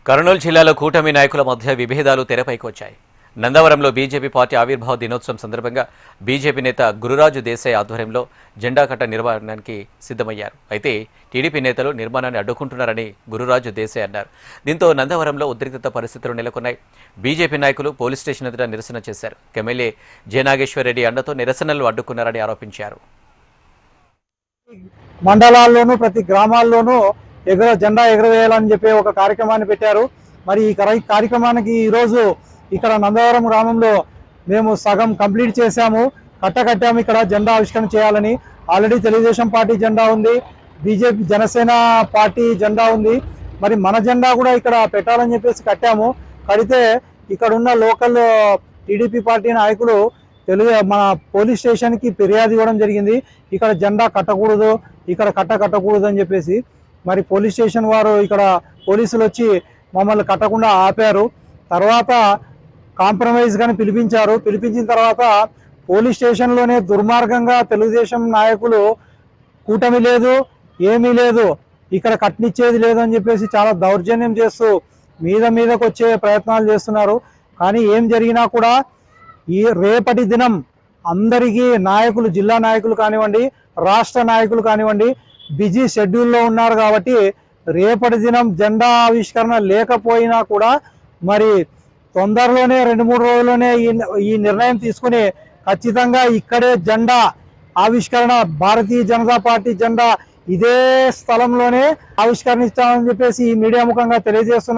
కర్నూలు జిల్లాలో కూటమి నాయకుల మధ్య విభేదాలు తెరపైకి వచ్చాయి. నందవరంలో బీజేపీ పార్టీ ఆవిర్భావ దినోత్సవం సందర్భంగా బీజేపీ నేత గురురాజు దేశాయ్ ఆధ్వర్యంలో జెండా కట్ట నిర్మాణానికి సిద్ధమయ్యారు. అయితే టీడీపీ నేతలు నిర్మాణాన్ని అడ్డుకుంటున్నారని గురురాజు దేశాయ్ అన్నారు. దీంతో నందవరంలో ఉద్రిక్తత పరిస్థితులు నెలకొన్నాయి. బీజేపీ నాయకులు పోలీస్ స్టేషన్ ఎదుట నిరసన చేశారు. ఎమ్మెల్యే జయనాగేశ్వరరెడ్డి అండతో నిరసనలు అడ్డుకున్నారని ఆరోపించారు. మండలాల్లోనూ ప్రతి గ్రామాల్లోనూ జెండా ఎగరవేయాలని చెప్పి ఒక కార్యక్రమాన్ని పెట్టారు. మరి ఈ కార్యక్రమానికి ఈరోజు ఇక్కడ నందవరం గ్రామంలో మేము సగం కంప్లీట్ చేశాము, కట్టాము. ఇక్కడ జెండా ఆవిష్కరణ చేయాలని ఆల్రెడీ తెలుగుదేశం పార్టీ జెండా ఉంది, బీజేపీ జనసేన పార్టీ జెండా ఉంది. మరి మన జెండా కూడా ఇక్కడ పెట్టాలని చెప్పేసి కట్టాము. కడితే ఇక్కడ ఉన్న లోకల్ టీడీపీ పార్టీ నాయకులు మన పోలీస్ స్టేషన్కి ఫిర్యాదు ఇవ్వడం జరిగింది. ఇక్కడ జెండా కట్టకూడదు, ఇక్కడ కట్టకూడదు అని చెప్పేసి. మరి పోలీస్ స్టేషన్ వారు ఇక్కడ పోలీసులు వచ్చి మమ్మల్ని కట్టకుండా ఆపారు. తర్వాత కాంప్రమైజ్ గాని పిలిపించారు. పిలిపించిన తర్వాత పోలీస్ స్టేషన్లోనే దుర్మార్గంగా తెలుగుదేశం నాయకులు కూటమి లేదు, ఏమీ లేదు, ఇక్కడ కట్నిచ్చేది లేదు అని చెప్పేసి చాలా దౌర్జన్యం చేస్తూ మీదకు వచ్చే ప్రయత్నాలు చేస్తున్నారు. కానీ ఏం జరిగినా కూడా ఈ రేపటి దినం అందరికీ నాయకులు, జిల్లా నాయకులు కానివ్వండి, రాష్ట్ర నాయకులు కానివ్వండి, బిజీ షెడ్యూల్లో ఉన్నారు. కాబట్టి రేపటి దినం జెండా ఆవిష్కరణ లేకపోయినా కూడా మరి తొందరలోనే 2-3 రోజుల్లోనే ఈ నిర్ణయం తీసుకుని ఖచ్చితంగా ఇక్కడే జెండా ఆవిష్కరణ, భారతీయ జనతా పార్టీ జెండా ఇదే స్థలంలోనే ఆవిష్కరణ ఇస్తామని చెప్పేసి ఈ మీడియా ముఖంగా తెలియజేస్తున్నారు.